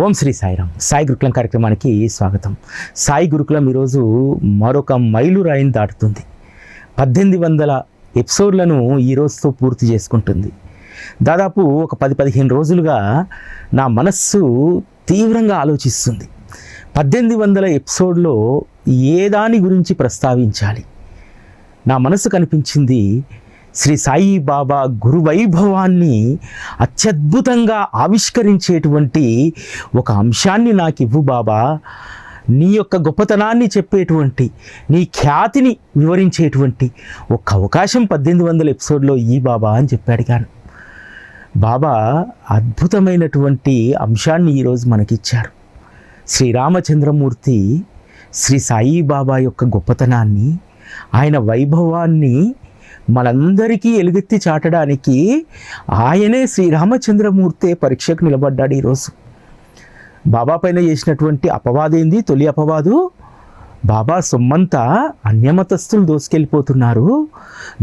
ఓం శ్రీ సాయిరామ్. సాయి గురుకులం కార్యక్రమానికి స్వాగతం. సాయి గురుకులం ఈరోజు మరొక మైలురాయిని దాటుతుంది. 1800 ఎపిసోడ్లను ఈ రోజుతో పూర్తి చేసుకుంటుంది. దాదాపు ఒక 10-15 రోజులుగా నా మనస్సు తీవ్రంగా ఆలోచిస్తుంది. 1800 ఎపిసోడ్లో ఏ దాని గురించి ప్రస్తావించాలి? నా మనసు కనిపించింది శ్రీ సాయి బాబా గురు వైభవాన్ని అత్యద్భుతంగా ఆవిష్కరించేటువంటి ఒక అంశాన్ని నాకు ఇవ్వు బాబా, నీ యొక్క గొప్పతనాన్ని చెప్పేటువంటి, నీ ఖ్యాతిని వివరించేటువంటి ఒక అవకాశం 1800 ఎపిసోడ్లో ఈ బాబా అని చెప్పి అడిగాను. బాబా అద్భుతమైనటువంటి అంశాన్ని ఈరోజు మనకిచ్చారు. శ్రీరామచంద్రమూర్తి శ్రీ సాయి బాబా యొక్క గొప్పతనాన్ని, ఆయన వైభవాన్ని మనందరికీ ఎలుగెత్తి చాటడానికి ఆయనే శ్రీరామచంద్రమూర్తే పరీక్షకు నిలబడ్డాడు. ఈరోజు బాబా పైన చేసినటువంటి అపవాదేంది? తొలి అపవాదు, బాబా సొమ్మంతా అన్యమతస్థులు దోసుకెళ్ళిపోతున్నారు,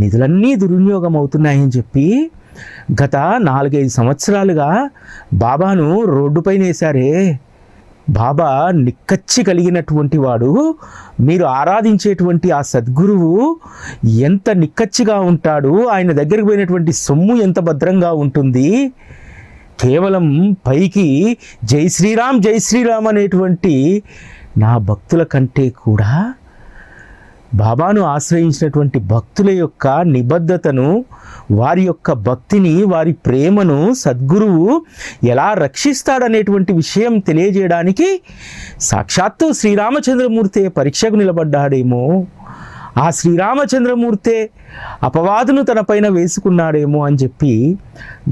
నిధులన్నీ దుర్వినియోగం అవుతున్నాయని చెప్పి గత 4-5 సంవత్సరాలుగా బాబాను రోడ్డుపైన వేశారే. బాబా నిక్కచ్చి కలిగినటువంటి వాడు, మీరు ఆరాధించేటువంటి ఆ సద్గురువు ఎంత నిక్కచ్చిగా ఉంటాడు, ఆయన దగ్గరికి పోయినటువంటి సొమ్ము ఎంత భద్రంగా ఉంటుంది. కేవలం పైకి జై శ్రీరామ్ అనేటువంటి నా భక్తుల కంటే కూడా బాబాను ఆశ్రయించినటువంటి భక్తుల యొక్క నిబద్ధతను, వారి యొక్క భక్తిని, వారి ప్రేమను సద్గురువు ఎలా రక్షిస్తాడనేటువంటి విషయం తెలియజేయడానికి సాక్షాత్తు శ్రీరామచంద్రమూర్తి పరీక్షకు నిలబడ్డాడేమో, ఆ శ్రీరామచంద్రమూర్తే అపవాదును తన పైన వేసుకున్నాడేమో అని చెప్పి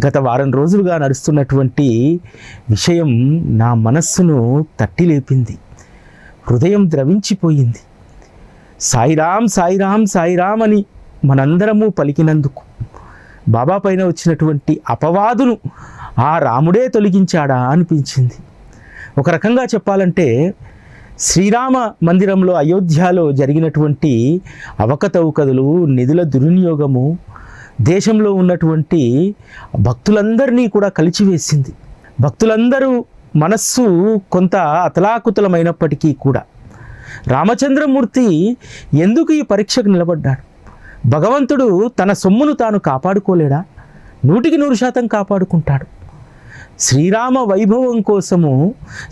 గత వారం రోజులుగా నడుస్తున్నటువంటి విషయం నా మనస్సును తట్టి లేపింది. హృదయం ద్రవించిపోయింది. సాయిరామ్ సాయిరామ్ సాయిరామ్ అని మనందరము పలికినందుకు బాబా పైన వచ్చినటువంటి అపవాదును ఆ రాముడే తొలగించాడా అనిపించింది. ఒక రకంగా చెప్పాలంటే శ్రీరామ మందిరంలో అయోధ్యలో జరిగినటువంటి అవకతవకలు, నిధుల దుర్వినియోగము దేశంలో ఉన్నటువంటి భక్తులందరినీ కూడా కలిచివేసింది. భక్తులందరూ మనస్సు కొంత అతలాకుతలమైనప్పటికీ కూడా రామచంద్రమూర్తి ఎందుకు ఈ పరీక్షకు నిలబడ్డాడు? భగవంతుడు తన సొమ్మును తాను కాపాడుకోలేడా? 100% కాపాడుకుంటాడు. శ్రీరామ వైభవం కోసము,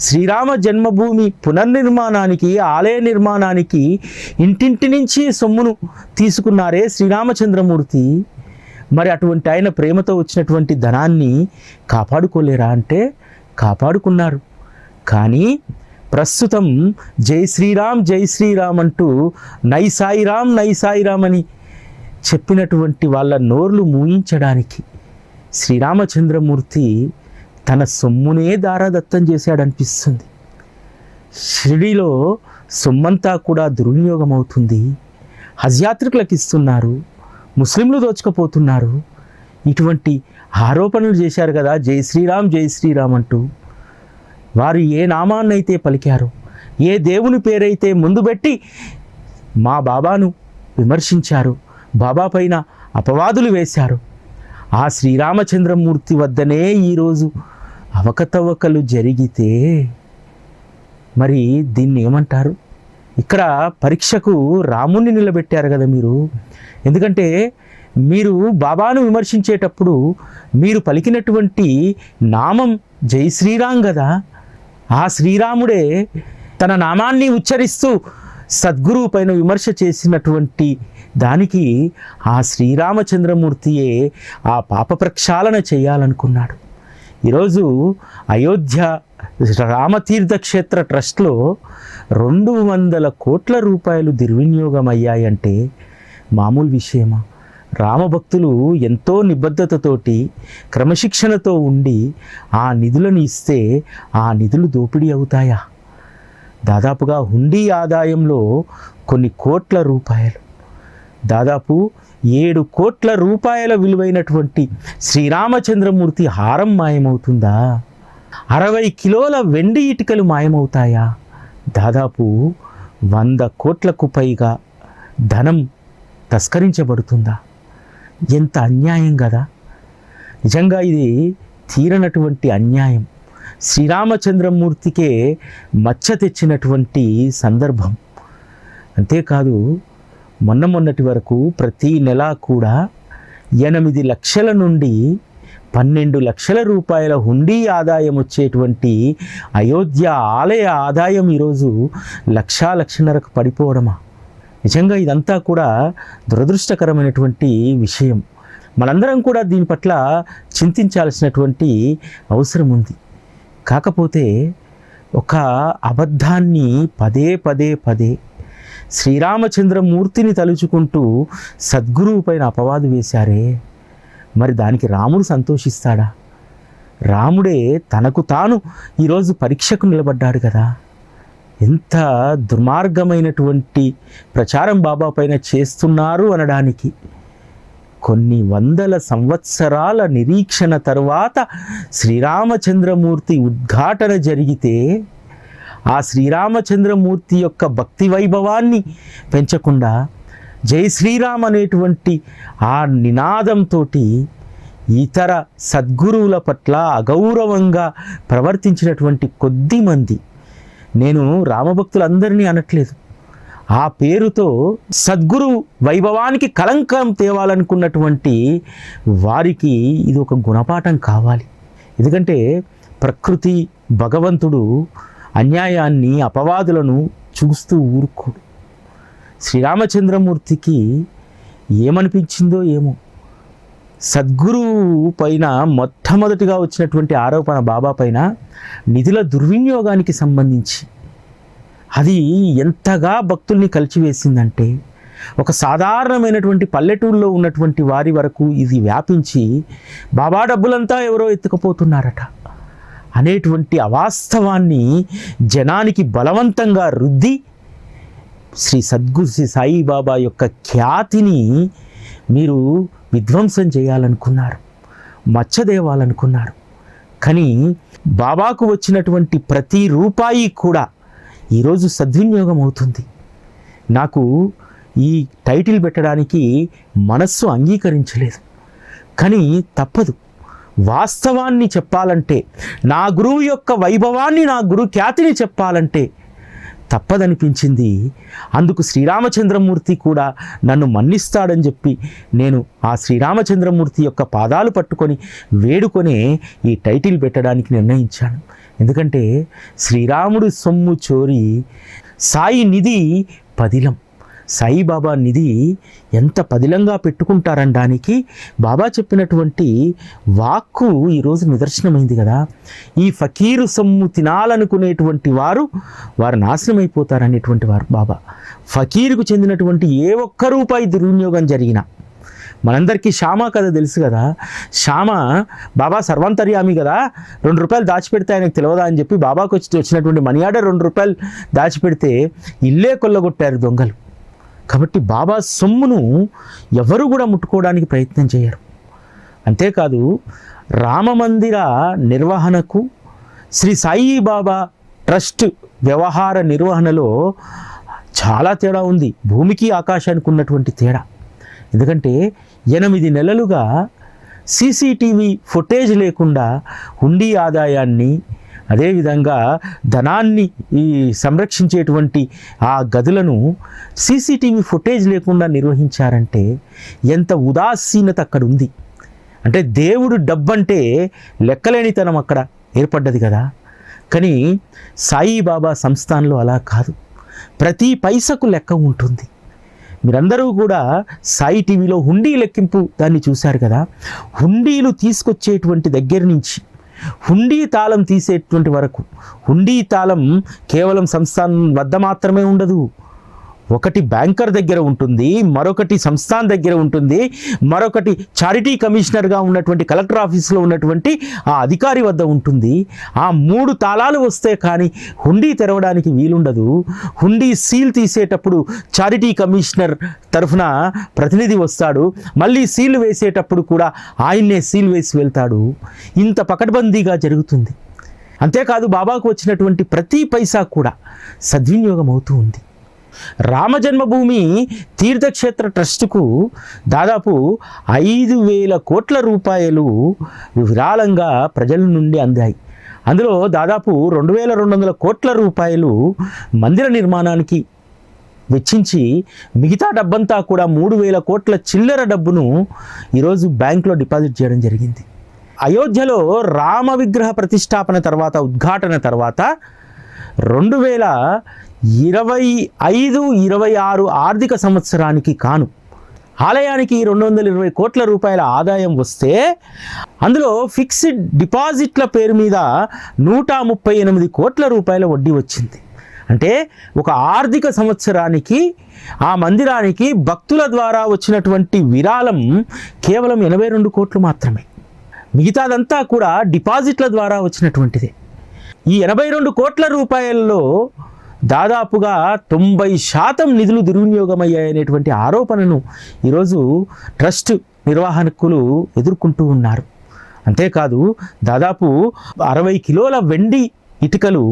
శ్రీరామ జన్మభూమి పునర్నిర్మాణానికి, ఆలయ నిర్మాణానికి ఇంటింటి నుంచి సొమ్మును తీసుకున్నారే శ్రీరామచంద్రమూర్తి. మరి అటువంటి ఆయన ప్రేమతో వచ్చినటువంటి ధనాన్ని కాపాడుకోలేరా అంటే కాపాడుకున్నారు. కానీ ప్రస్తుతం జై శ్రీరామ్ అంటూ నై సాయిరామ్ అని చెప్పినటువంటి వాళ్ళ నోర్లు మూయించడానికి శ్రీరామచంద్రమూర్తి తన సొమ్మునే దారాదత్తం చేశాడనిపిస్తుంది. షిరిడీలో సొమ్మంతా కూడా దుర్వినియోగం అవుతుంది. హజ్ యాత్రికులకు ఇస్తున్నారు, ముస్లింలు దోచుకుపోతున్నారు. ఇటువంటి ఆరోపణలు చేశారు కదా జై శ్రీరామ్ అంటూ. వారు ఏ నామాన్నైతే పలికారో, ఏ దేవుని పేరైతే ముందు పెట్టి మా బాబాను విమర్శించారు, బాబా పైన అపవాదులు వేశారు, ఆ శ్రీరామచంద్రమూర్తి వద్దనే ఈరోజు అవకతవకలు జరిగితే మరి దీన్ని ఏమంటారు? ఇక్కడ పరీక్షకు రాముణ్ణి నిలబెట్టారు కదా మీరు. ఎందుకంటే మీరు బాబాను విమర్శించేటప్పుడు మీరు పలికినటువంటి నామం జై శ్రీరామ్ కదా. ఆ శ్రీరాముడే తన నామాన్ని ఉచ్చరిస్తూ సద్గురువు పైన విమర్శ చేసినటువంటి దానికి ఆ శ్రీరామచంద్రమూర్తియే ఆ పాప ప్రక్షాళన చేయాలనుకున్నాడు. ఈరోజు అయోధ్య రామతీర్థ క్షేత్ర ట్రస్ట్లో 200 కోట్ల రూపాయలు దుర్వినియోగం అయ్యాయంటే మామూలు విషయమా? రామభక్తులు ఎంతో నిబద్ధతతోటి, క్రమశిక్షణతో ఉండి ఆ నిధులను ఇస్తే ఆ నిధులు దోపిడీ అవుతాయా? దాదాపుగా హుండీ ఆదాయంలో కొన్ని కోట్ల రూపాయలు, దాదాపు 7 కోట్ల రూపాయల విలువైనటువంటి శ్రీరామచంద్రమూర్తి హారం మాయమవుతుందా? 60 కిలోల వెండి ఇటుకలు మాయమవుతాయా? దాదాపు 100 కోట్లకు పైగా ధనం తస్కరించబడుతుందా? ఎంత అన్యాయం కదా. నిజంగా ఇది తీరనటువంటి అన్యాయం. శ్రీరామచంద్రమూర్తికే మచ్చ తెచ్చినటువంటి సందర్భం. అంతేకాదు మొన్నటి వరకు ప్రతి నెల కూడా 8 లక్షల నుండి 12 లక్షల రూపాయల హుండీ ఆదాయం వచ్చేటువంటి అయోధ్య ఆలయ ఆదాయం ఈరోజు 1,00,000-1,50,000కు పడిపోవడమా? నిజంగా ఇదంతా కూడా దురదృష్టకరమైనటువంటి విషయం. మనందరం కూడా దీని పట్ల చింతించాల్సినటువంటి అవసరం ఉంది. కాకపోతే ఒక అబద్ధాన్ని పదే శ్రీరామచంద్రమూర్తిని తలుచుకుంటూ సద్గురువు పైన అపవాదు వేశారే, మరి దానికి రాముడు సంతోషిస్తాడా? రాముడే తనకు తాను ఈరోజు పరీక్షకు నిలబడ్డాడు కదా. ఎంత దుర్మార్గమైనటువంటి ప్రచారం బాబా పైన చేస్తున్నారు అనడానికి కొన్ని వందల సంవత్సరాల నిరీక్షణ తరువాత శ్రీరామచంద్రమూర్తి ఉద్ఘాటన జరిగితే ఆ శ్రీరామచంద్రమూర్తి యొక్క భక్తి వైభవాన్ని పెంచకుండా జై శ్రీరామ్ అనేటువంటి ఆ నినాదంతో ఇతర సద్గురువుల పట్ల అగౌరవంగా ప్రవర్తించినటువంటి కొద్ది మంది, నేను రామభక్తులందరినీ అనట్లేదు, ఆ పేరుతో సద్గురు వైభవానికి కళంకం తేవాలనుకున్నటువంటి వారికి ఇది ఒక గుణపాఠం కావాలి. ఎందుకంటే ప్రకృతి భగవంతుడు అన్యాయాన్ని అపవాదులను చూస్తూ ఊరుకోడు. శ్రీరామచంద్రమూర్తికి ఏమనిపించిందో ఏమో, సద్గురువు పైన మొట్టమొదటిగా వచ్చినటువంటి ఆరోపణ బాబా పైన నిధుల దుర్వినియోగానికి సంబంధించి అది ఎంతగా భక్తుల్ని కలిచివేసిందంటే ఒక సాధారణమైనటువంటి పల్లెటూరులో ఉన్నటువంటి వారి వరకు ఇది వ్యాపించి బాబా డబ్బులంతా ఎవరో ఎత్తుకుపోతున్నారట అనేటువంటి అవాస్తవాన్ని జనానికి బలవంతంగా రుద్ది శ్రీ సద్గురు శ్రీ సాయిబాబా యొక్క ఖ్యాతిని మీరు విధ్వంసం చేయాలనుకున్నారు, మచ్చదేవాలనుకున్నారు. కానీ బాబాకు వచ్చినటువంటి ప్రతి రూపాయి కూడా ఈరోజు సద్వినియోగం అవుతుంది. నాకు ఈ టైటిల్ పెట్టడానికి మనస్సు అంగీకరించలేదు, కానీ తప్పదు. వాస్తవాన్ని చెప్పాలంటే, నా గురువు యొక్క వైభవాన్ని, నా గురు ఖ్యాతిని చెప్పాలంటే తప్పదనిపించింది. అందుకు శ్రీరామచంద్రమూర్తి కూడా నన్ను మన్నిస్తాడని చెప్పి నేను ఆ శ్రీరామచంద్రమూర్తి యొక్క పాదాలు పట్టుకొని వేడుకొనే ఈ టైటిల్ పెట్టడానికి నిర్ణయించాను. ఎందుకంటే శ్రీరాముడు సొమ్ము చోరి సాయి నిధి పదిలం. సాయిబాబా నిధి ఎంత పదిలంగా పెట్టుకుంటారనడానికి బాబా చెప్పినటువంటి వాక్కు ఈరోజు నిదర్శనమైంది కదా. ఈ ఫకీరు సొమ్ము తినాలనుకునేటువంటి వారు నాశనమైపోతారనేటువంటి వారు బాబా. ఫకీరుకు చెందినటువంటి ఏ ఒక్క రూపాయి దుర్వినియోగం జరిగినా, మనందరికీ శ్యామ కథ తెలుసు కదా. శ్యామ బాబా సర్వాంతర్యామి కదా, 2 రూపాయలు దాచిపెడితే ఆయనకు తెలియదా అని చెప్పి బాబాకు వచ్చినటువంటి మనీ ఆర్డర్ 2 రూపాయలు దాచిపెడితే ఇల్లే కొల్లగొట్టారు దొంగలు. కాబట్టి బాబా సొమ్మును ఎవరు కూడా ముట్టుకోవడానికి ప్రయత్నం చేయరు. అంతేకాదు రామమందిర నిర్వహణకు శ్రీ సాయిబాబా ట్రస్ట్ వ్యవహార నిర్వహణలో చాలా తేడా ఉంది, భూమికి ఆకాశానికి ఉన్నటువంటి తేడా. ఎందుకంటే 8 నెలలుగా సీసీటీవీ ఫుటేజ్ లేకుండా హుండీ ఆదాయాన్ని, అదేవిధంగా ధనాన్ని ఈ సంరక్షించేటువంటి ఆ గదులను సీసీటీవీ ఫుటేజ్ లేకుండా నిర్వహించారంటే ఎంత ఉదాసీనత అక్కడ ఉంది. అంటే దేవుడు డబ్బంటే లెక్కలేనితనం అక్కడ ఏర్పడ్డది కదా. కానీ సాయిబాబా సంస్థానంలో అలా కాదు, ప్రతి పైసకు లెక్క ఉంటుంది. మీరందరూ కూడా సాయి టీవీలో హుండీ లెక్కింపు దాన్ని చూశారు కదా. హుండీలు తీసుకొచ్చేటువంటి దగ్గర నుంచి హుండీ తాళం తీసేటువంటి వరకు, హుండీ తాళం కేవలం సంస్థానం వద్ద మాత్రమే ఉండదు, ఒకటి బ్యాంకర్ దగ్గర ఉంటుంది, మరొకటి సంస్థాన్ దగ్గర ఉంటుంది, మరొకటి చారిటీ కమిషనర్గా ఉన్నటువంటి కలెక్టర్ ఆఫీసులో ఉన్నటువంటి ఆ అధికారి వద్ద ఉంటుంది. ఆ 3 తాళాలు వస్తే కానీ హుండీ తెరవడానికి వీలుండదు. హుండీ సీల్ తీసేటప్పుడు చారిటీ కమిషనర్ తరఫున ప్రతినిధి వస్తాడు, మళ్ళీ సీల్ వేసేటప్పుడు కూడా ఆయన్నే సీల్ వేసి వెళ్తాడు. ఇంత పకడ్బందీగా జరుగుతుంది. అంతేకాదు బాబాకు వచ్చినటువంటి ప్రతి పైసా కూడా సద్వినియోగం అవుతూ ఉంది. రామజన్మభూమి తీర్థక్షేత్ర ట్రస్టుకు దాదాపు 5,000 కోట్ల రూపాయలు విరాళంగా ప్రజల నుండి అందాయి. అందులో దాదాపు 2200 కోట్ల రూపాయలు మందిర నిర్మాణానికి వెచ్చించి మిగతా డబ్బంతా కూడా 3000 కోట్ల చిల్లర డబ్బును ఈరోజు బ్యాంకులో డిపాజిట్ చేయడం జరిగింది. అయోధ్యలో రామ విగ్రహ ప్రతిష్టాపన తర్వాత, ఉద్ఘాటన తర్వాత 2025-26 ఆర్థిక సంవత్సరానికి కాను ఆలయానికి 220 కోట్ల రూపాయల ఆదాయం వస్తే అందులో ఫిక్స్డ్ డిపాజిట్ల పేరు మీద 138 కోట్ల రూపాయల వడ్డీ వచ్చింది. అంటే ఒక ఆర్థిక సంవత్సరానికి ఆ మందిరానికి భక్తుల ద్వారా వచ్చినటువంటి విరాళం కేవలం 82 కోట్లు మాత్రమే. మిగతాదంతా కూడా డిపాజిట్ల ద్వారా వచ్చినటువంటిదే. ఈ 82 కోట్ల రూపాయల్లో దాదాపుగా 90% నిధులు దుర్వినియోగమయ్యాయనేటువంటి ఆరోపణను ఈరోజు ట్రస్ట్ నిర్వాహకులు ఎదుర్కొంటూ ఉన్నారు. అంతేకాదు దాదాపు 60 కిలోల వెండి ఇటుకలు,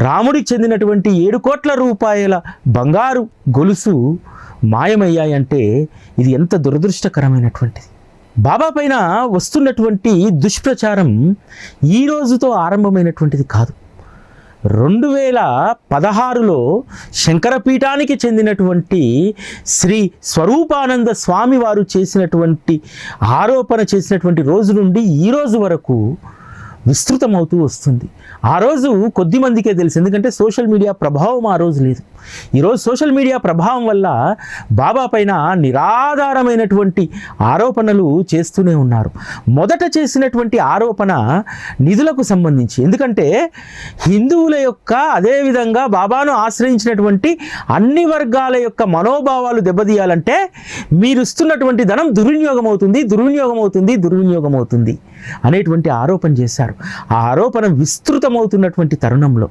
రాముడికి చెందినటువంటి 7 కోట్ల రూపాయల బంగారు గొలుసు మాయమయ్యాయంటే ఇది ఎంత దురదృష్టకరమైనటువంటిది. బాబా పైన వస్తున్నటువంటి దుష్ప్రచారం ఈ రోజుతో ఆరంభమైనటువంటిది కాదు. 2016లో శంకరపీఠానికి చెందినటువంటి శ్రీ స్వరూపానంద స్వామి వారు చేసినటువంటి ఆరోపణ చేసినటువంటి రోజు నుండి ఈ రోజు వరకు విస్తృతమవుతూ వస్తుంది. ఆ రోజు కొద్ది మందికే తెలుసు, ఎందుకంటే సోషల్ మీడియా ప్రభావం ఆ రోజు లేదు. ఈరోజు సోషల్ మీడియా ప్రభావం వల్ల బాబా పైన నిరాధారమైనటువంటి ఆరోపణలు చేస్తూనే ఉన్నారు. మొదట చేసినటువంటి ఆరోపణ నిధులకు సంబంధించి, ఎందుకంటే హిందువుల యొక్క అదేవిధంగా బాబాను ఆశ్రయించినటువంటి అన్ని వర్గాల యొక్క మనోభావాలు దెబ్బతీయాలంటే మీరు ఇస్తున్నటువంటి ధనం దుర్వినియోగం అవుతుంది అనేటువంటి ఆరోపణ చేశారు. ఆ ఆరోపణ విస్తృతమవుతున్నటువంటి తరుణంలో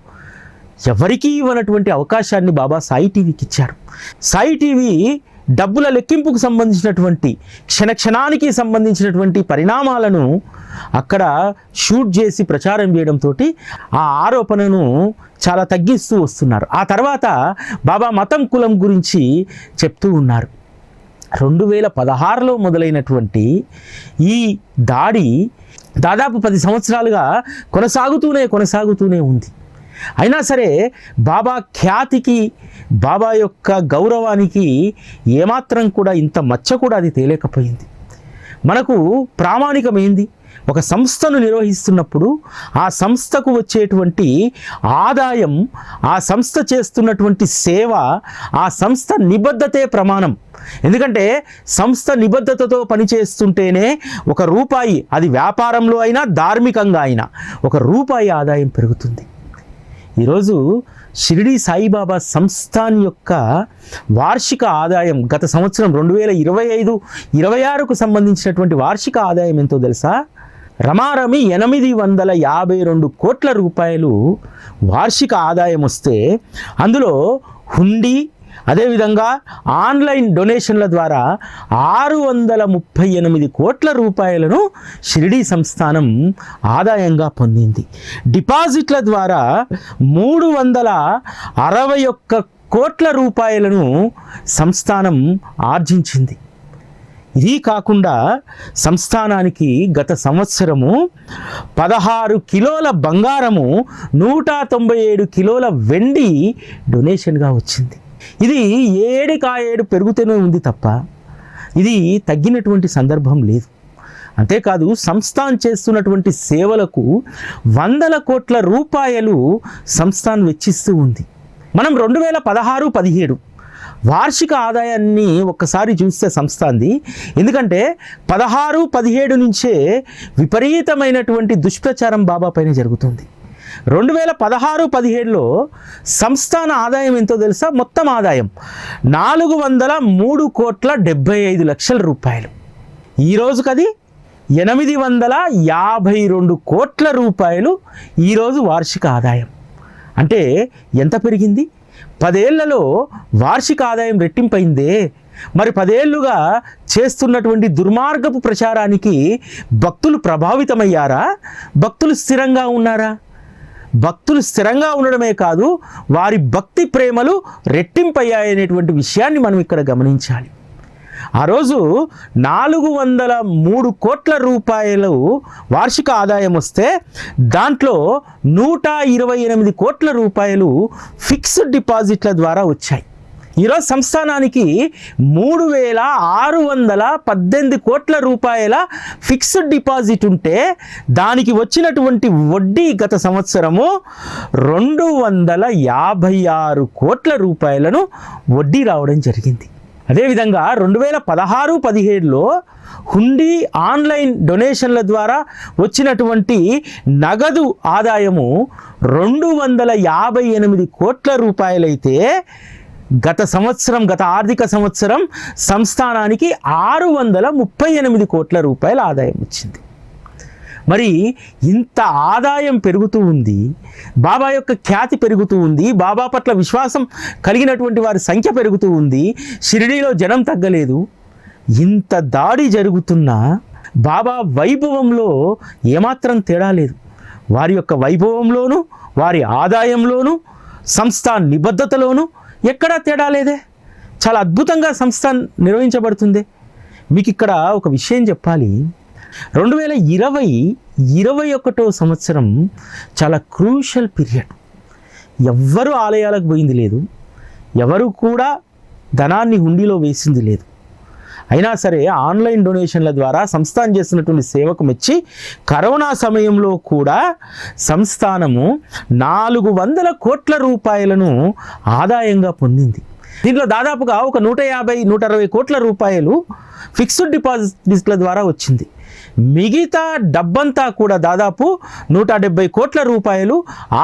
ఎవరికీ ఇవ్వనటువంటి అవకాశాన్ని బాబా సాయి టీవీకి ఇచ్చారు. సాయి టీవీ డబ్బుల లెక్కింపుకు సంబంధించినటువంటి క్షణానికి సంబంధించినటువంటి పరిణామాలను అక్కడ షూట్ చేసి ప్రచారం చేయడంతో ఆ ఆరోపణను చాలా తగ్గిస్తూ వస్తున్నారు. ఆ తర్వాత బాబా మతం కులం గురించి చెప్తూ ఉన్నారు. 2016లో మొదలైనటువంటి ఈ దాడి దాదాపు 10 సంవత్సరాలుగా కొనసాగుతూనే ఉంది. అయినా సరే బాబా ఖ్యాతికి, బాబా యొక్క గౌరవానికి ఏమాత్రం కూడా ఇంత మచ్చ కూడా అది తేలేకపోయింది. మనకు ప్రామాణికమైంది ఒక సంస్థను నిర్వహిస్తున్నప్పుడు ఆ సంస్థకు వచ్చేటువంటి ఆదాయం, ఆ సంస్థ చేస్తున్నటువంటి సేవ, ఆ సంస్థ నిబద్ధతే ప్రమాణం. ఎందుకంటే సంస్థ నిబద్ధతతో పనిచేస్తుంటేనే ఒక రూపాయి, అది వ్యాపారంలో అయినా ధార్మికంగా అయినా, ఒక రూపాయి ఆదాయం పెరుగుతుంది. ఈరోజు షిరిడి సాయిబాబా సంస్థాన్ యొక్క వార్షిక ఆదాయం గత సంవత్సరం 2025-26కు సంబంధించినటువంటి వార్షిక ఆదాయం ఎంతో తెలుసా? రమారమి 852 కోట్ల రూపాయలు వార్షిక ఆదాయం వస్తే అందులో హుండీ, అదేవిధంగా ఆన్లైన్ డొనేషన్ల ద్వారా 638 కోట్ల రూపాయలను షిరిడి సంస్థానం ఆదాయంగా పొందింది. డిపాజిట్ల ద్వారా 361 కోట్ల రూపాయలను సంస్థానం ఆర్జించింది. ఇది కాకుండా సంస్థానానికి గత సంవత్సరము 16 కిలోల బంగారము, 197 కిలోల వెండి డొనేషన్గా వచ్చింది. ఇది ఏడు పెరుగుతూనే ఉంది తప్ప ఇది తగ్గినటువంటి సందర్భం లేదు. అంతేకాదు సంస్థాన్ చేస్తున్నటువంటి సేవలకు 100 కోట్ల రూపాయలు సంస్థాన్ వెచ్చిస్తూ ఉంది. మనం 2016-17 వార్షిక ఆదాయాన్ని ఒక్కసారి చూస్తే సంస్థాంది, ఎందుకంటే 16-17 నుంచే విపరీతమైనటువంటి దుష్ప్రచారం బాబా పైన జరుగుతుంది. 2016-17లో సంస్థాన ఆదాయం ఎంతో తెలుసా? మొత్తం ఆదాయం 403,75 లక్షల రూపాయలు. ఈరోజుకి అది 852 కోట్ల రూపాయలు ఈరోజు వార్షిక ఆదాయం. అంటే ఎంత పెరిగింది? 10 ఏళ్లలో వార్షిక ఆదాయం రెట్టింపైందే. మరి 10 ఏళ్లుగా చేస్తున్నటువంటి దుర్మార్గపు ప్రచారానికి భక్తులు ప్రభావితమయ్యారా? భక్తులు స్థిరంగా ఉన్నారా? భక్తులు స్థిరంగా ఉండడమే కాదు, వారి భక్తి ప్రేమలు రెట్టింపయ్యాయనేటువంటి విషయాన్ని మనం ఇక్కడ గమనించాలి. ఆ రోజు 403 కోట్ల రూపాయలు వార్షిక ఆదాయం వస్తే దాంట్లో 128 కోట్ల రూపాయలు ఫిక్స్డ్ డిపాజిట్ల ద్వారా వచ్చాయి. ఈరోజు సంస్థానానికి 3618 కోట్ల రూపాయల ఫిక్స్డ్ డిపాజిట్ ఉంటే దానికి వచ్చినటువంటి వడ్డీ గత సంవత్సరము 256 కోట్ల రూపాయలను వడ్డీ రావడం జరిగింది. అదేవిధంగా 2016-17లో హుండీ ఆన్లైన్ డొనేషన్ల ద్వారా వచ్చినటువంటి నగదు ఆదాయము 258 కోట్ల రూపాయలైతే గత ఆర్థిక సంవత్సరం సంస్థానానికి 638 కోట్ల రూపాయల ఆదాయం వచ్చింది. మరి ఇంత ఆదాయం పెరుగుతూ ఉంది, బాబా యొక్క ఖ్యాతి పెరుగుతూ ఉంది, బాబా పట్ల విశ్వాసం కలిగినటువంటి వారి సంఖ్య పెరుగుతూ ఉంది, షిరిడీలో జనం తగ్గలేదు. ఇంత దాడి జరుగుతున్నా బాబా వైభవంలో ఏమాత్రం తేడా లేదు. వారి యొక్క వైభవంలోనూ వారి ఆదాయంలోనూ సంస్థ నిబద్ధతలోనూ ఎక్కడా తేడా లేదే. చాలా అద్భుతంగా సంస్థ నిర్వహించబడుతుంది. మీకు ఇక్కడ ఒక విషయం చెప్పాలి. 2020-21 సంవత్సరం చాలా క్రూషల్ పీరియడ్. ఎవ్వరూ ఆలయాలకు పోయింది లేదు, ఎవరు కూడా ధనాన్ని హుండీలో వేసింది లేదు. అయినా సరే ఆన్లైన్ డొనేషన్ల ద్వారా సంస్థానం చేస్తున్నటువంటి సేవకు మెచ్చి కరోనా సమయంలో కూడా సంస్థానము 400 కోట్ల రూపాయలను ఆదాయంగా పొందింది. దీంట్లో దాదాపుగా ఒక 150-160 కోట్ల రూపాయలు ఫిక్స్డ్ డిపాజిట్ల ద్వారా వచ్చింది. మిగతా డబ్బంతా కూడా దాదాపు 170 కోట్ల రూపాయలు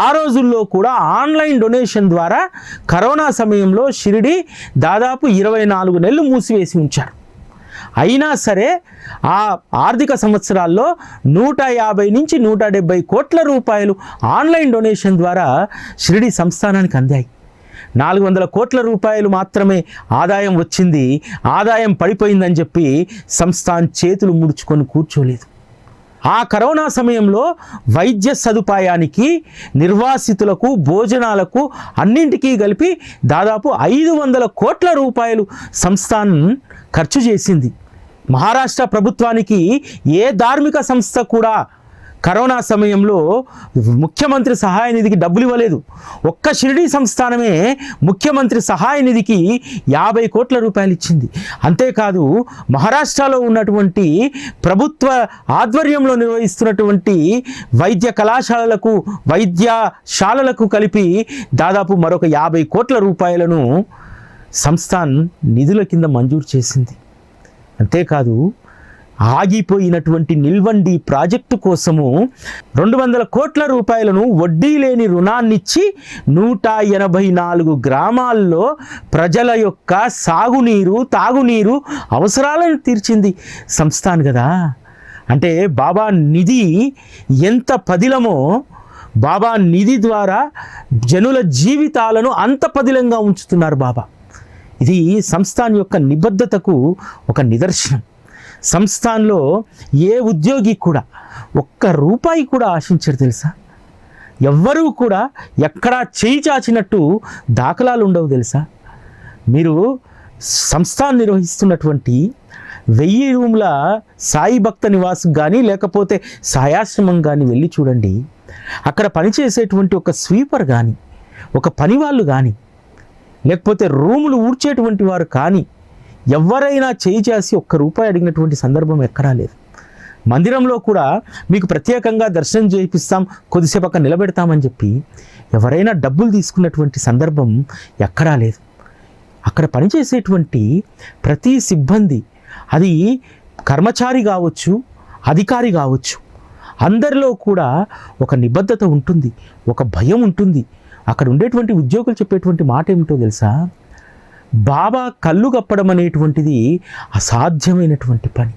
ఆ రోజుల్లో కూడా ఆన్లైన్ డొనేషన్ ద్వారా కరోనా సమయంలో షిరిడి దాదాపు 24 నెలలు మూసివేసి ఉంచారు. అయినా సరే ఆ ఆర్థిక సంవత్సరాల్లో 150-170 కోట్ల రూపాయలు ఆన్లైన్ డొనేషన్ ద్వారా షిరిడి సంస్థానానికి అందాయి. 400 కోట్ల రూపాయలు మాత్రమే ఆదాయం వచ్చింది. ఆదాయం పడిపోయిందని చెప్పి సంస్థాన్ చేతులు ముడుచుకొని కూర్చోలేదు. ఆ కరోనా సమయంలో వైద్య సదుపాయానికి, నిర్వాసితులకు, భోజనాలకు అన్నింటికీ కలిపి దాదాపు 500 కోట్ల రూపాయలు సంస్థాన్ ఖర్చు చేసింది. మహారాష్ట్ర ప్రభుత్వానికి ఏ ధార్మిక సంస్థ కూడా కరోనా సమయంలో ముఖ్యమంత్రి సహాయ నిధికి డబ్బులు ఇవ్వలేదు. ఒక్క షిరిడీ సంస్థానమే ముఖ్యమంత్రి సహాయ నిధికి 50 కోట్ల రూపాయలు ఇచ్చింది. అంతేకాదు మహారాష్ట్రలో ఉన్నటువంటి ప్రభుత్వ ఆధ్వర్యంలో నిర్వహిస్తున్నటువంటి వైద్య కళాశాలలకు, వైద్యశాలలకు కలిపి దాదాపు మరొక 50 కోట్ల రూపాయలను సంస్థాన్ నిధుల కింద మంజూరు చేసింది. అంతేకాదు ఆగిపోయినటువంటి నిల్వండి ప్రాజెక్టు కోసము 200 కోట్ల రూపాయలను వడ్డీ లేని రుణాన్నిచ్చి 184 గ్రామాల్లో ప్రజల యొక్క సాగునీరు, తాగునీరు అవసరాలను తీర్చింది సంస్థాన్ కదా. అంటే బాబా నిధి ఎంత పదిలమో, బాబా నిధి ద్వారా జనుల జీవితాలను అంత పదిలంగా ఉంచుతున్నారు బాబా. ఇది సంస్థాన్ యొక్క నిబద్ధతకు ఒక నిదర్శనం. సంస్థాన్లో ఏ ఉద్యోగి కూడా ఒక్క రూపాయి కూడా ఆశించరు తెలుసా. ఎవ్వరూ కూడా ఎక్కడా చేయి చాచినట్టు దాఖలాలు ఉండవు తెలుసా. మీరు సంస్థాన్ నిర్వహిస్తున్నటువంటి 1000 రూమ్ల సాయి భక్త నివాస్ కానీ లేకపోతే సాయాశ్రమం కానీ వెళ్ళి చూడండి. అక్కడ పనిచేసేటువంటి ఒక స్వీపర్ కానీ, ఒక పనివాళ్ళు కానీ, లేకపోతే రూములు ఊడ్చేటువంటి వారు కానీ ఎవరైనా చేయి చేసి ఒక్క రూపాయి అడిగినటువంటి సందర్భం ఎక్కడా లేదు. మందిరంలో కూడా మీకు ప్రత్యేకంగా దర్శనం చేయిస్తాం, కొద్దిసేపు అక్కడ నిలబెడతామని చెప్పి ఎవరైనా డబ్బులు తీసుకున్నటువంటి సందర్భం ఎక్కడా లేదు. అక్కడ పనిచేసేటువంటి ప్రతి సిబ్బంది, అది కర్మచారి కావచ్చు, అధికారి కావచ్చు, అందరిలో కూడా ఒక నిబద్ధత ఉంటుంది, ఒక భయం ఉంటుంది. అక్కడ ఉండేటువంటి ఉద్యోగులు చెప్పేటువంటి మాట ఏమిటో తెలుసా, బాబా కళ్ళు కప్పడం అనేటువంటిది అసాధ్యమైనటువంటి పని.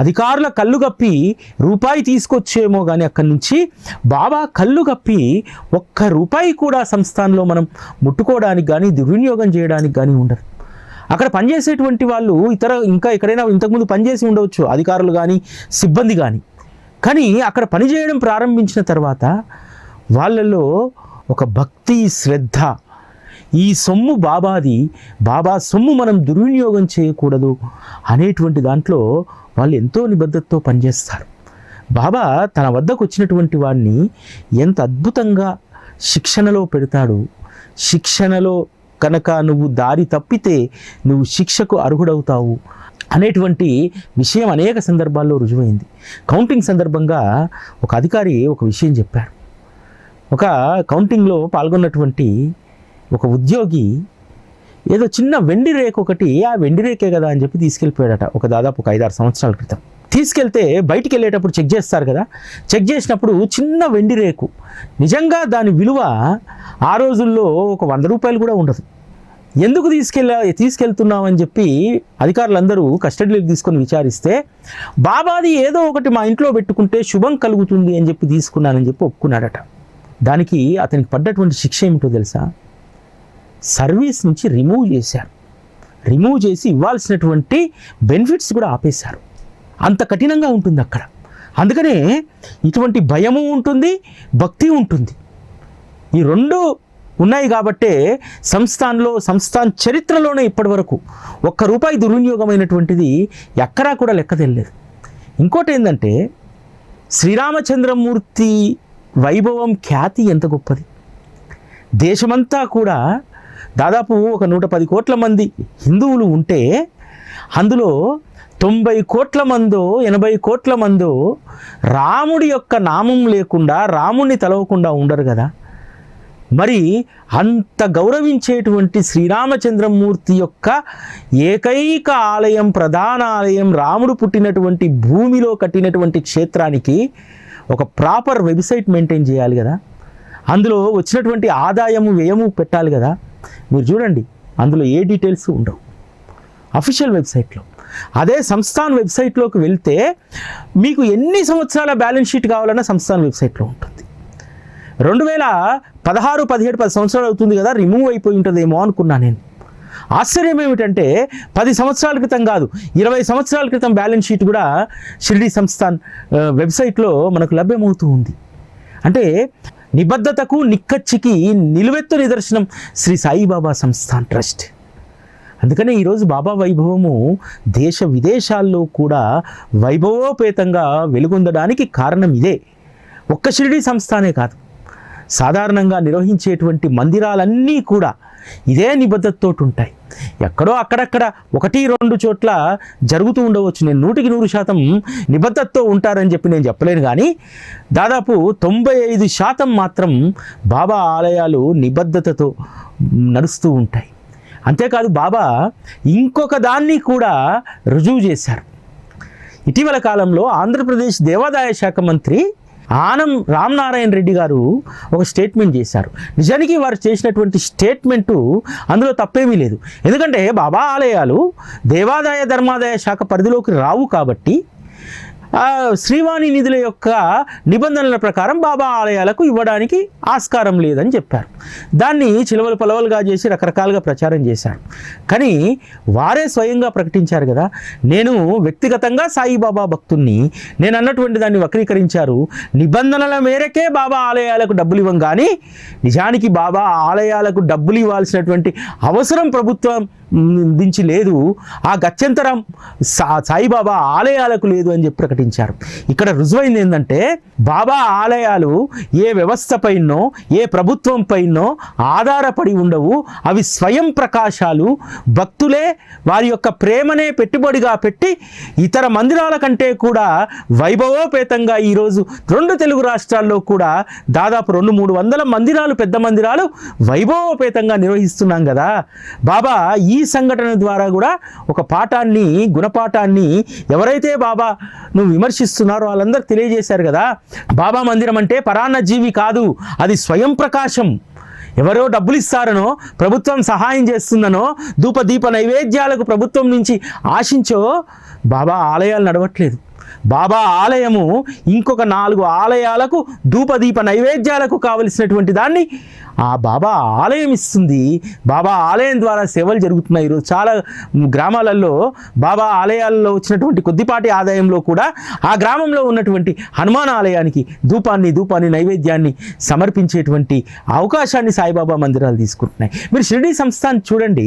అధికారుల కళ్ళు కప్పి రూపాయి తీసుకొచ్చేమో కానీ అక్కడి నుంచి బాబా కళ్ళు కప్పి ఒక్క రూపాయి కూడా సంస్థానంలో మనం ముట్టుకోవడానికి కానీ దుర్వినియోగం చేయడానికి కానీ ఉండదు. అక్కడ పనిచేసేటువంటి వాళ్ళు ఇంకా ఎక్కడైనా ఇంతకుముందు పనిచేసి ఉండవచ్చు, అధికారులు కానీ సిబ్బంది కానీ. కానీ అక్కడ పనిచేయడం ప్రారంభించిన తర్వాత వాళ్ళల్లో ఒక భక్తి, శ్రద్ధ, ఈ సొమ్ము బాబాది, బాబా సొమ్ము మనం దుర్వినియోగం చేయకూడదు అనేటువంటి దాంట్లో వాళ్ళు ఎంతో నిబద్ధతతో పనిచేస్తారు. బాబా తన వద్దకు వచ్చినటువంటి వాడిని ఎంత అద్భుతంగా శిక్షణలో పెడతాడు. శిక్షణలో కనుక నువ్వు దారి తప్పితే నువ్వు శిక్షకు అర్హుడవుతావు అనేటువంటి విషయం అనేక సందర్భాల్లో రుజువైంది. కౌంటింగ్ సందర్భంగా ఒక అధికారి ఒక విషయం చెప్పారు. ఒక కౌంటింగ్లో పాల్గొన్నటువంటి ఒక ఉద్యోగి ఏదో చిన్న వెండి రేకు ఒకటి, ఆ వెండి రేకే కదా అని చెప్పి తీసుకెళ్ళిపోయాడట. దాదాపు ఒక 5-6 సంవత్సరాల క్రితం తీసుకెళ్తే బయటికి వెళ్ళేటప్పుడు చెక్ చేస్తారు కదా, చెక్ చేసినప్పుడు చిన్న వెండి రేకు, నిజంగా దాని విలువ ఆ రోజుల్లో ఒక 100 రూపాయలు కూడా ఉండదు. ఎందుకు తీసుకెళ్తున్నామని చెప్పి అధికారులందరూ కస్టడీలోకి తీసుకొని విచారిస్తే, బాబాది ఏదో ఒకటి మా ఇంట్లో పెట్టుకుంటే శుభం కలుగుతుంది అని చెప్పి తీసుకున్నానని చెప్పి ఒప్పుకున్నాడట. దానికి అతనికి పడ్డటువంటి శిక్ష ఏమిటో తెలుసా? సర్వీస్ నుంచి రిమూవ్ చేశారు. రిమూవ్ చేసి ఇవ్వాల్సినటువంటి బెనిఫిట్స్ కూడా ఆపేశారు. అంత కఠినంగా ఉంటుంది అక్కడ. అందుకనే ఇటువంటి భయము ఉంటుంది, భక్తి ఉంటుంది. ఈ రెండు ఉన్నాయి కాబట్టే సంస్థాన్ చరిత్రలోనే ఇప్పటి వరకు ₹1 దుర్వినియోగమైనటువంటిది ఎక్కడా కూడా లెక్క తెలియలేదు. ఇంకోటి ఏంటంటే, శ్రీరామచంద్రమూర్తి వైభవం, ఖ్యాతి ఎంత గొప్పది. దేశమంతా కూడా దాదాపు ఒక 110 కోట్ల మంది హిందువులు ఉంటే అందులో 90 కోట్ల మందో 80 కోట్ల మందో రాముడి యొక్క నామం లేకుండా, రాముడిని తలవకుండా ఉండరు కదా. మరి అంత గౌరవించేటువంటి శ్రీరామచంద్రమూర్తి యొక్క ఏకైక ఆలయం, ప్రధాన ఆలయం, రాముడు పుట్టినటువంటి భూమిలో కట్టినటువంటి క్షేత్రానికి ఒక ప్రాపర్ వెబ్సైట్ మెయింటైన్ చేయాలి కదా. అందులో వచ్చినటువంటి ఆదాయము వ్యయము పెట్టాలి కదా. మీరు చూడండి, అందులో ఏ డీటెయిల్స్ ఉండవు అఫీషియల్ వెబ్సైట్లో. అదే సంస్థాన్ వెబ్సైట్లోకి వెళ్తే మీకు ఎన్ని సంవత్సరాల బ్యాలెన్స్ షీట్ కావాలన్నా సంస్థాన్ వెబ్సైట్లో ఉంటుంది. 2016, 17, 10 సంవత్సరాలు అవుతుంది కదా, రిమూవ్ అయిపోయి ఉంటుందేమో అనుకున్నా నేను. ఆశ్చర్యం ఏమిటంటే 10 సంవత్సరాల క్రితం కాదు, 20 సంవత్సరాల క్రితం బ్యాలెన్స్ షీట్ కూడా షిరిడి సంస్థాన్ వెబ్సైట్లో మనకు లభ్యమవుతూ ఉంది. అంటే నిబద్ధతకు, నిక్కచ్చికి నిలువెత్తు నిదర్శనం శ్రీ సాయిబాబా సంస్థాన్ ట్రస్ట్. అందుకనే ఈరోజు బాబా వైభవము దేశ విదేశాల్లో కూడా వైభవోపేతంగా వెలుగొందడానికి కారణం ఇదే. ఒక్క షిరిడి సంస్థానే కాదు, సాధారణంగా నిర్వహించేటువంటి మందిరాలన్నీ కూడా ఇదే నిబద్ధతతో ఉంటాయి. ఎక్కడో అక్కడక్కడ 1-2 చోట్ల జరుగుతూ ఉండవచ్చు. నేను 100% నిబద్ధతతో ఉంటారని చెప్పి నేను చెప్పలేను, కానీ దాదాపు 95% మాత్రం బాబా ఆలయాలు నిబద్ధతతో నడుస్తూ ఉంటాయి. అంతేకాదు, బాబా ఇంకొక దాన్ని కూడా రుజువు చేశారు. ఇటీవల కాలంలో ఆంధ్రప్రదేశ్ దేవాదాయ శాఖ మంత్రి ఆనం రామనారాయణ రెడ్డి గారు ఒక స్టేట్మెంట్ చేశారు. నిజానికి వారు చేసినటువంటి స్టేట్మెంటు అందులో తప్పేమీ లేదు. ఎందుకంటే బాబా ఆలయాలు దేవాదాయ ధర్మాదాయ శాఖ పరిధిలోకి రావు కాబట్టి శ్రీవాణి నిధుల యొక్క నిబంధనల ప్రకారం బాబా ఆలయాలకు ఇవ్వడానికి ఆస్కారం లేదని చెప్పారు. దాన్ని చిలవలు పలవలుగా చేసి రకరకాలుగా ప్రచారం చేశారు. కానీ వారే స్వయంగా ప్రకటించారు కదా, నేను వ్యక్తిగతంగా సాయిబాబా భక్తుణ్ణి, నేను అన్నటువంటి దాన్ని వక్రీకరించారు. నిబంధనల మేరకే బాబా ఆలయాలకు డబ్బులు ఇవ్వం, కానీ నిజానికి బాబా ఆలయాలకు డబ్బులు ఇవ్వాల్సినటువంటి అవసరం ప్రభుత్వం నుంచి లేదు. ఆ గత్యంతరం సాయిబాబా ఆలయాలకు లేదు అని చెప్పి ప్రకటించారు. ఇక్కడ రుజువైంది ఏంటంటే, బాబా ఆలయాలు ఏ వ్యవస్థ పైనో ఏ ప్రభుత్వం పైనో ఆధారపడి ఉండవు. అవి స్వయం ప్రకాశాలు. భక్తులే వారి యొక్క ప్రేమనే పెట్టుబడిగా పెట్టి ఇతర మందిరాల కంటే కూడా వైభవోపేతంగా ఈరోజు 2 తెలుగు రాష్ట్రాల్లో కూడా దాదాపు 200-300 మందిరాలు, పెద్ద మందిరాలు వైభవోపేతంగా నిర్వహిస్తున్నాం కదా. బాబా ఈ సంఘటన ద్వారా కూడా ఒక పాఠాన్ని, గుణపాఠాన్ని ఎవరైతే బాబా నువ్వు విమర్శిస్తున్నారో వాళ్ళందరూ తెలియజేశారు కదా. బాబా మందిరం అంటే పరాన్న జీవి కాదు, అది స్వయం ప్రకాశం. ఎవరో డబ్బులు ఇస్తారనో, ప్రభుత్వం సహాయం చేస్తుందనో, ధూపదీప నైవేద్యాలకు ప్రభుత్వం నుంచి ఆశించో బాబా ఆలయాలు నడవట్లేదు. బాబా ఆలయము ఇంకొక 4 ఆలయాలకు ధూపదీప నైవేద్యాలకు కావలసినటువంటి దాన్ని ఆ బాబా ఆలయం ఇస్తుంది. బాబా ఆలయం ద్వారా సేవలు జరుగుతున్నాయి. ఈరోజు చాలా గ్రామాలలో బాబా ఆలయాల్లో వచ్చినటువంటి కొద్దిపాటి ఆదాయంలో కూడా ఆ గ్రామంలో ఉన్నటువంటి హనుమాన్ ఆలయానికి ధూపాన్ని నైవేద్యాన్ని సమర్పించేటువంటి అవకాశాన్ని సాయిబాబా మందిరాలు తీసుకుంటున్నాయి. మీరు షిరిడీ సంస్థాన్ చూడండి.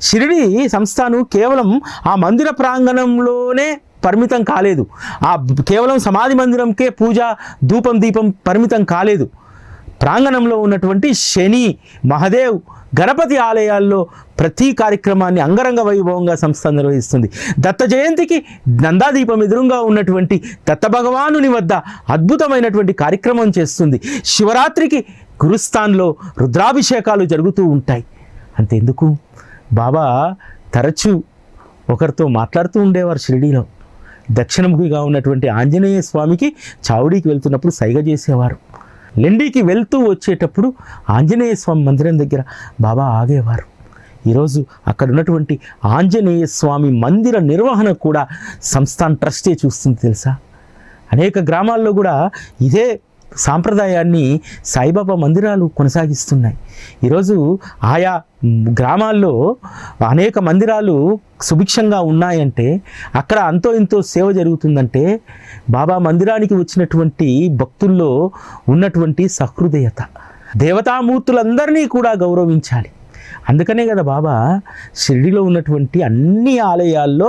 షిరిడీ సంస్థాను కేవలం ఆ మందిర ప్రాంగణంలోనే పరిమితం కాలేదు. ఆ కేవలం సమాధి మందిరంకే పూజ దీపం పరిమితం కాలేదు. ప్రాంగణంలో ఉన్నటువంటి శని, మహదేవ్, గణపతి ఆలయాల్లో ప్రతి కార్యక్రమాన్ని అంగరంగ వైభవంగా సంస్థ నిర్వహిస్తుంది. దత్త జయంతికి నందాదీపం ఎదురుగా ఉన్నటువంటి దత్త భగవానుని వద్ద అద్భుతమైనటువంటి కార్యక్రమం చేస్తుంది. శివరాత్రికి గురుస్థాన్లో రుద్రాభిషేకాలు జరుగుతూ ఉంటాయి. అంతెందుకు, బాబా తరచూ ఒకరితో మాట్లాడుతూ ఉండేవారు. షిరిడీలో దక్షిణముఖిగా ఉన్నటువంటి ఆంజనేయ స్వామికి చావుడీకి వెళ్తున్నప్పుడు సైగ చేసేవారు. లెండికి వెళ్తూ వచ్చేటప్పుడు ఆంజనేయ స్వామి మందిరం దగ్గర బాబా ఆగేవారు. ఈరోజు అక్కడ ఉన్నటువంటి ఆంజనేయ స్వామి మందిర నిర్వహణ కూడా సంస్థాన్ ట్రస్టే చూస్తుంది తెలుసా. అనేక గ్రామాల్లో కూడా ఇదే సాంప్రదాయాన్ని సాయిబాబా మందిరాలు కొనసాగిస్తున్నాయి. ఈరోజు ఆయా గ్రామాల్లో అనేక మందిరాలు సుభిక్షంగా ఉన్నాయంటే, అక్కడ అంతో ఇంతో సేవ జరుగుతుందంటే బాబా మందిరానికి వచ్చినటువంటి భక్తుల్లో ఉన్నటువంటి సహృదయత. దేవతామూర్తులందరినీ కూడా గౌరవించాలి. అందుకనే కదా బాబా షిరిడిలో ఉన్నటువంటి అన్ని ఆలయాల్లో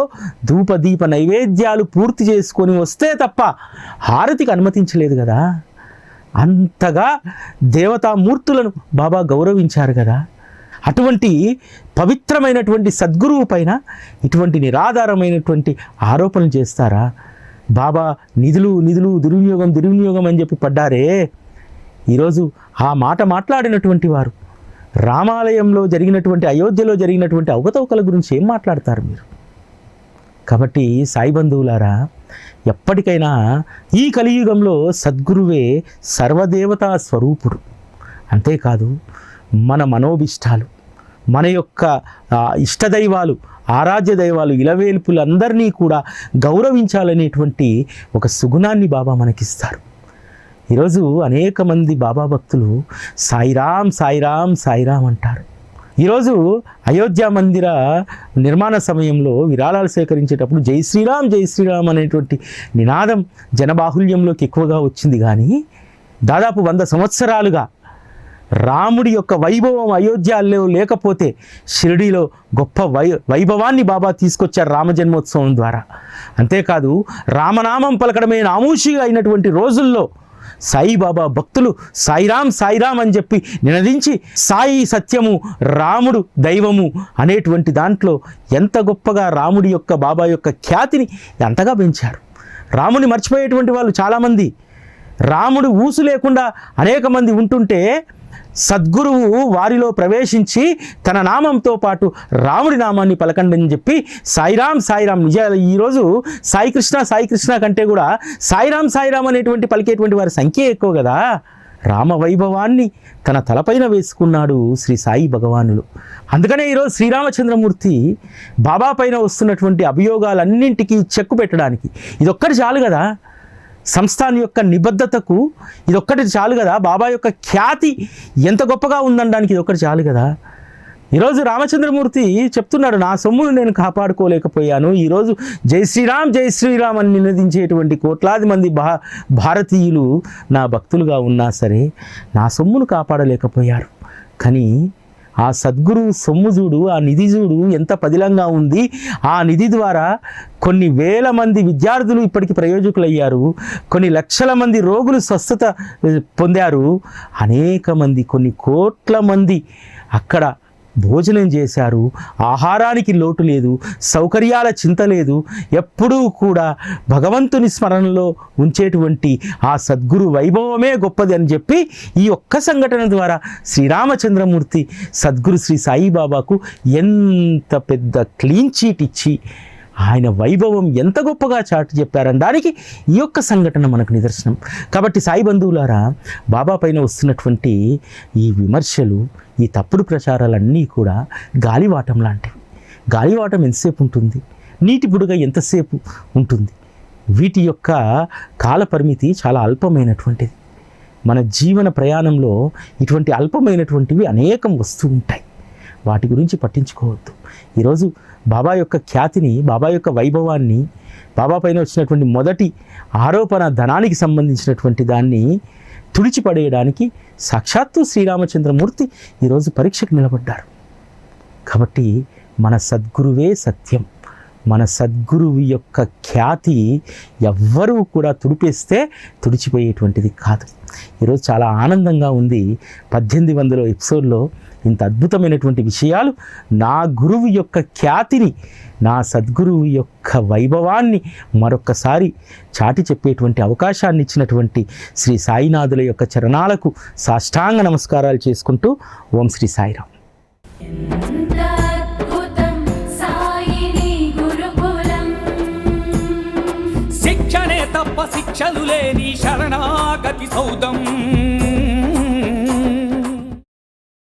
ధూపదీప నైవేద్యాలు పూర్తి చేసుకొని వస్తే తప్ప హారతికి అనుమతించలేదు కదా. అంతగా దేవతామూర్తులను బాబా గౌరవించారు కదా. అటువంటి పవిత్రమైనటువంటి సద్గురువు పైన ఇటువంటి నిరాధారమైనటువంటి ఆరోపణలు చేస్తారా? బాబా నిధులు దుర్వినియోగం అని చెప్పి పడ్డారే. ఈరోజు ఆ మాట మాట్లాడినటువంటి వారు రామాలయంలో జరిగినటువంటి, అయోధ్యలో జరిగినటువంటి అవకతవకల గురించి ఏం మాట్లాడతారు మీరు? కాబట్టి సాయి బంధువులారా, ఎప్పటికైనా ఈ కలియుగంలో సద్గురువే సర్వదేవతా స్వరూపుడు. అంతేకాదు, మన మనోభిష్టాలు, మన యొక్క ఇష్టదైవాలు, ఆరాధ్య దైవాలు, ఇలవేల్పులందరినీ కూడా గౌరవించాలనేటువంటి ఒక సుగుణాన్ని బాబా మనకిస్తారు. ఈరోజు అనేక మంది బాబా భక్తులు సాయిరాం సాయిరాం సాయిరాం అంటారు. ఈరోజు అయోధ్య మందిర నిర్మాణ సమయంలో విరాళాలు సేకరించేటప్పుడు జై శ్రీరామ్ అనేటువంటి నినాదం జనబాహుల్యంలోకి ఎక్కువగా వచ్చింది. కానీ దాదాపు 100 సంవత్సరాలుగా రాముడి యొక్క వైభవం అయోధ్యలో లేకపోతే షిరిడీలో గొప్ప వైభవాన్ని బాబా తీసుకొచ్చారు రామజన్మోత్సవం ద్వారా. అంతేకాదు, రామనామం పలకడమే నామూషిగా అయినటువంటి రోజుల్లో సాయిబాబా భక్తులు సాయిరాం అని చెప్పి నినదించి సాయి సత్యము, రాముడు దైవము అనేటువంటి దాంట్లో ఎంత గొప్పగా రాముడి యొక్క, బాబా యొక్క ఖ్యాతిని ఎంతగా పెంచారు. రాముని మర్చిపోయేటువంటి వాళ్ళు చాలామంది. రాముడు ఊసు లేకుండా అనేక మంది ఉంటుంటే సద్గురువు వారిలో ప్రవేశించి తన నామంతో పాటు రాముడి నామాన్ని పలకండి అని చెప్పి సాయిరాం నిజాలు. ఈరోజు సాయి కృష్ణ కంటే కూడా సాయిరాం అనేటువంటి పలికేటువంటి వారి సంఖ్య ఎక్కువ కదా. రామ వైభవాన్ని తన తలపైన వేసుకున్నాడు శ్రీ సాయి భగవానులు. అందుకనే ఈరోజు శ్రీరామచంద్రమూర్తి బాబా పైన వస్తున్నటువంటి అభియోగాలన్నింటికీ చెక్కు పెట్టడానికి ఇదొక్కటి చాలు కదా. సంస్థాన్ యొక్క నిబద్ధతకు ఇదొక్కటి చాలు కదా. బాబా యొక్క ఖ్యాతి ఎంత గొప్పగా ఉందనడానికి ఇదొక్కటి చాలు కదా. ఈరోజు రామచంద్రమూర్తి చెప్తున్నాడు, నా సొమ్మును నేను కాపాడుకోలేకపోయాను. ఈరోజు జై శ్రీరామ్ అని నినదించేటువంటి కోట్లాది మంది భారతీయులు నా భక్తులుగా ఉన్నా సరే నా సొమ్మును కాపాడలేకపోయారు. కానీ ఆ సద్గురు సొమ్ము చూడు, ఆ నిధి చూడు ఎంత పదిలంగా ఉంది. ఆ నిధి ద్వారా కొన్ని వేల మంది విద్యార్థులు ఇప్పటికి ప్రయోజకులయ్యారు. కొన్ని లక్షల మంది రోగులు స్వస్థత పొందారు. అనేక మంది, కొన్ని కోట్ల మంది అక్కడ భోజనం చేశారు. ఆహారానికి లోటు లేదు, సౌకర్యాల చింత లేదు. ఎప్పుడూ కూడా భగవంతుని స్మరణలో ఉంచేటువంటి ఆ సద్గురు వైభవమే గొప్పది అని చెప్పి ఈ ఒక్క సంఘటన ద్వారా శ్రీరామచంద్రమూర్తి సద్గురు శ్రీ సాయిబాబాకు ఎంత పెద్ద క్లీన్ చీట్ ఇచ్చి ఆయన వైభవం ఎంత గొప్పగా చాటి చెప్పారనడానికి ఈ యొక్క సంఘటన మనకు నిదర్శనం. కాబట్టి సాయి బంధువులారా, బాబా పైన వస్తున్నటువంటి ఈ విమర్శలు, ఈ తప్పుడు ప్రచారాలన్నీ కూడా గాలివాటం లాంటివి. గాలివాటం ఎంతసేపు ఉంటుంది? నీటి బుడగ ఎంతసేపు ఉంటుంది? వీటి యొక్క కాలపరిమితి చాలా అల్పమైనటువంటిది. మన జీవన ప్రయాణంలో ఇటువంటి అల్పమైనటువంటివి అనేకం వస్తూ ఉంటాయి. వాటి గురించి పట్టించుకోవద్దు. ఈరోజు బాబా యొక్క ఖ్యాతిని, బాబా యొక్క వైభవాన్ని, బాబా పైన వచ్చినటువంటి మొదటి ఆరోపణ ధనానికి సంబంధించినటువంటి దాన్ని తుడిచిపడేయడానికి సాక్షాత్తు శ్రీరామచంద్రమూర్తి ఈరోజు పరీక్షకు నిలబడ్డారు. కాబట్టి మన సద్గురువే సత్యం. మన సద్గురువు యొక్క ఖ్యాతి ఎవ్వరూ కూడా తుడిపేస్తే తుడిచిపోయేటువంటిది కాదు. ఈరోజు చాలా ఆనందంగా ఉంది. 1800 ఎపిసోడ్లో ఇంత అద్భుతమైనటువంటి విషయాలు, నా గురువు యొక్క ఖ్యాతిని, నా సద్గురువు యొక్క వైభవాన్ని మరొక్కసారి చాటి చెప్పేటువంటి అవకాశాన్ని ఇచ్చినటువంటి శ్రీ సాయినాథుల యొక్క చరణాలకు సాష్టాంగ నమస్కారాలు చేసుకుంటూ ఓం శ్రీ సాయిరాం. శిక్షణే తప్ప శిక్షలు లేని శరణాగతి సౌదం.